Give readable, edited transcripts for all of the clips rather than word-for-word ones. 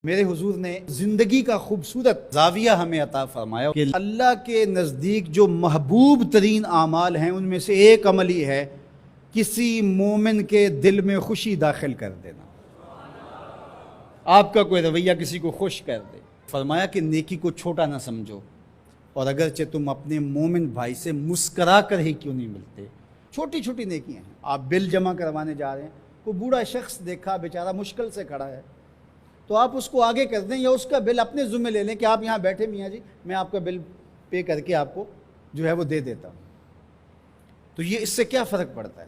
میرے حضور نے زندگی کا خوبصورت زاویہ ہمیں عطا فرمایا کہ اللہ کے نزدیک جو محبوب ترین اعمال ہیں ان میں سے ایک عمل ہی ہے کسی مومن کے دل میں خوشی داخل کر دینا۔ آپ کا کوئی رویہ کسی کو خوش کر دے۔ فرمایا کہ نیکی کو چھوٹا نہ سمجھو، اور اگرچہ تم اپنے مومن بھائی سے مسکرا کر ہی کیوں نہیں ملتے، چھوٹی چھوٹی نیکیاں ہیں۔ آپ بل جمع کروانے جا رہے ہیں، کوئی بوڑھا شخص دیکھا بیچارہ مشکل سے کھڑا ہے، تو آپ اس کو آگے کر دیں یا اس کا بل اپنے ذمہ لے لیں کہ آپ یہاں بیٹھے میاں جی، میں آپ کا بل پے کر کے آپ کو جو ہے وہ دے دیتا ہوں۔ تو یہ اس سے کیا فرق پڑتا ہے؟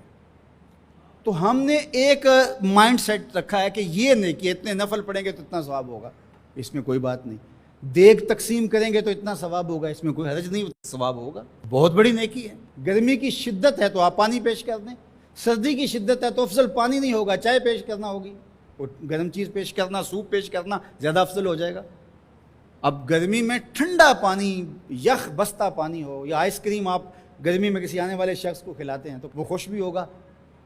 تو ہم نے ایک مائنڈ سیٹ رکھا ہے کہ یہ نیکی اتنے نفل پڑھیں گے تو اتنا ثواب ہوگا، اس میں کوئی بات نہیں۔ دیگ تقسیم کریں گے تو اتنا ثواب ہوگا، اس میں کوئی حرج نہیں، ثواب ہوگا۔ بہت بڑی نیکی ہے۔ گرمی کی شدت ہے تو آپ پانی پیش کر دیں، سردی کی شدت ہے تو افضل پانی نہیں ہوگا، چائے پیش کرنا ہوگی، گرم چیز پیش کرنا، سوپ پیش کرنا زیادہ افضل ہو جائے گا۔ اب گرمی میں ٹھنڈا پانی، یخ بستہ پانی ہو، یا آئس کریم آپ گرمی میں کسی آنے والے شخص کو کھلاتے ہیں تو وہ خوش بھی ہوگا،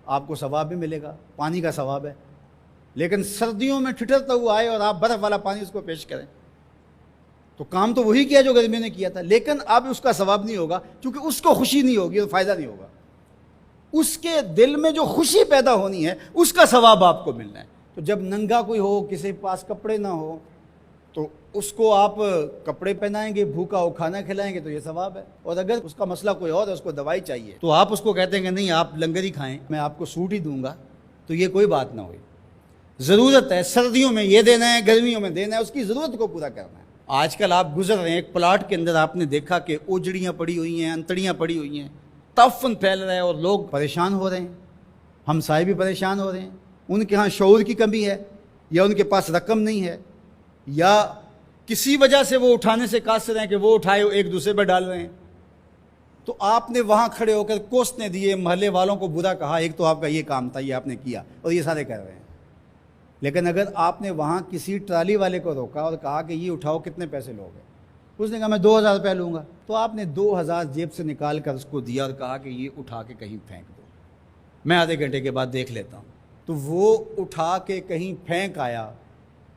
آپ کو ثواب بھی ملے گا، پانی کا ثواب ہے۔ لیکن سردیوں میں ٹھٹرتا ہوا آئے اور آپ برف والا پانی اس کو پیش کریں تو کام تو وہی کیا جو گرمی نے کیا تھا، لیکن اب اس کا ثواب نہیں ہوگا کیونکہ اس کو خوشی نہیں ہوگی تو فائدہ نہیں ہوگا۔ اس کے دل میں جو خوشی پیدا ہونی ہے اس کا ثواب آپ کو ملنا ہے۔ تو جب ننگا کوئی ہو، کسی کے پاس کپڑے نہ ہو، تو اس کو آپ کپڑے پہنائیں گے، بھوکا ہو کھانا کھلائیں گے تو یہ ثواب ہے۔ اور اگر اس کا مسئلہ کوئی اور ہے، اس کو دوائی چاہیے، تو آپ اس کو کہتے ہیں کہ نہیں آپ لنگر ہی کھائیں، میں آپ کو سوٹ ہی دوں گا، تو یہ کوئی بات نہ ہوئی۔ ضرورت ہے سردیوں میں یہ دینا ہے، گرمیوں میں دینا ہے، اس کی ضرورت کو پورا کرنا ہے۔ آج کل آپ گزر رہے ہیں ایک پلاٹ کے اندر، آپ نے دیکھا کہ اوجڑیاں پڑی ہوئی ہیں، انتڑیاں پڑی ہوئی ہیں، تعفن پھیل رہا ہے اور لوگ پریشان ہو رہے ہیں، ہمسائے بھی پریشان ہو رہے ہیں۔ ان کے ہاں شعور کی کمی ہے، یا ان کے پاس رقم نہیں ہے، یا کسی وجہ سے وہ اٹھانے سے قاصر ہیں کہ وہ اٹھائے ایک دوسرے پر ڈال رہے ہیں۔ تو آپ نے وہاں کھڑے ہو کر کوسنے دیے، محلے والوں کو برا کہا، ایک تو آپ کا یہ کام تھا، یہ آپ نے کیا اور یہ سارے کر رہے ہیں۔ لیکن اگر آپ نے وہاں کسی ٹرالی والے کو روکا اور کہا کہ یہ اٹھاؤ، کتنے پیسے لوگے؟ اس نے کہا میں 2000 روپے لوں گا، تو آپ نے 2000 جیب سے نکال کر اس کو دیا اور کہا کہ یہ اٹھا کے کہیں پھینک دو، میں آدھے گھنٹے کے بعد دیکھ لیتا ہوں۔ تو وہ اٹھا کے کہیں پھینک آیا،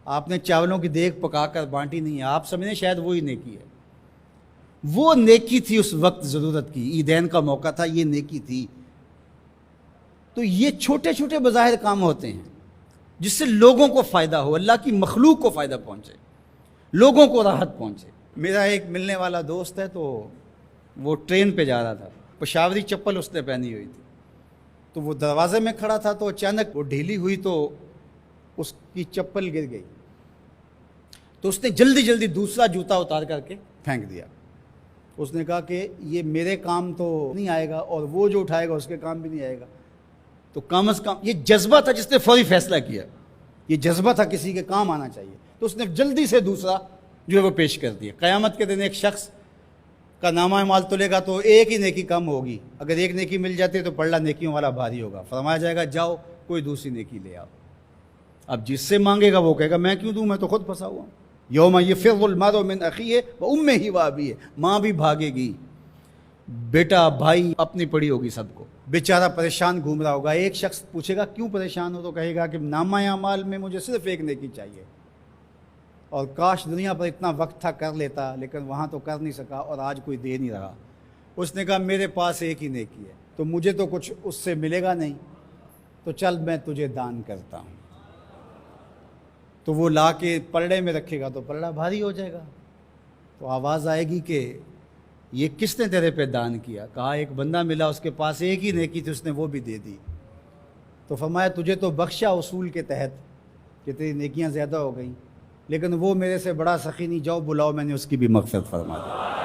آپ نے چاولوں کی دیگ پکا کر بانٹی نہیں ہے، آپ سمجھیں شاید وہی نیکی ہے۔ وہ نیکی تھی اس وقت ضرورت کی، عیدین کا موقع تھا، یہ نیکی تھی۔ تو یہ چھوٹے چھوٹے بظاہر کام ہوتے ہیں جس سے لوگوں کو فائدہ ہو، اللہ کی مخلوق کو فائدہ پہنچے، لوگوں کو راحت پہنچے۔ میرا ایک ملنے والا دوست ہے، تو وہ ٹرین پہ جا رہا تھا، پشاوری چپل اس نے پہنی ہوئی تھی، تو وہ دروازے میں کھڑا تھا، تو اچانک وہ ڈھیلی ہوئی تو اس کی چپل گر گئی، تو اس نے جلدی جلدی دوسرا جوتا اتار کر کے پھینک دیا۔ اس نے کہا کہ یہ میرے کام تو نہیں آئے گا، اور وہ جو اٹھائے گا اس کے کام بھی نہیں آئے گا۔ تو کم از کم یہ جذبہ تھا جس نے فوری فیصلہ کیا، یہ جذبہ تھا کسی کے کام آنا چاہیے، تو اس نے جلدی سے دوسرا جو ہے وہ پیش کر دیا۔ قیامت کے دن ایک شخص کا نامہ اعمال تلے گا تو ایک ہی نیکی کم ہوگی، اگر ایک نیکی مل جاتی ہے تو پلڑا نیکیوں والا بھاری ہوگا۔ فرمایا جائے گا جاؤ کوئی دوسری نیکی لے آؤ۔ اب جس سے مانگے گا وہ کہے گا میں کیوں دوں، میں تو خود پھنسا ہوا ہوں۔ یوم یفر المرء من اخیہ وامہ وابیہ، ماں بھی بھاگے گی، بیٹا بھائی اپنی پڑی ہوگی سب کو، بیچارہ پریشان گھوم رہا ہوگا۔ ایک شخص پوچھے گا کیوں پریشان ہو، تو کہے گا کہ نامہ اعمال میں مجھے صرف ایک نیکی چاہیے، اور کاش دنیا پر اتنا وقت تھا کر لیتا، لیکن وہاں تو کر نہیں سکا اور آج کوئی دے نہیں رہا۔ اس نے کہا میرے پاس ایک ہی نیکی ہے، تو مجھے تو کچھ اس سے ملے گا نہیں، تو چل میں تجھے دان کرتا ہوں۔ تو وہ لا کے پلڑے میں رکھے گا تو پلڑا بھاری ہو جائے گا، تو آواز آئے گی کہ یہ کس نے تیرے پہ دان کیا؟ کہا ایک بندہ ملا، اس کے پاس ایک ہی نیکی تھی، اس نے وہ بھی دے دی۔ تو فرمایا تجھے تو بخشا اصول کے تحت کہ تیری نیکیاں زیادہ ہو گئیں، لیکن وہ میرے سے بڑا سخی نہیں، جاؤ بلاؤ، میں نے اس کی بھی مغفرت فرما دی۔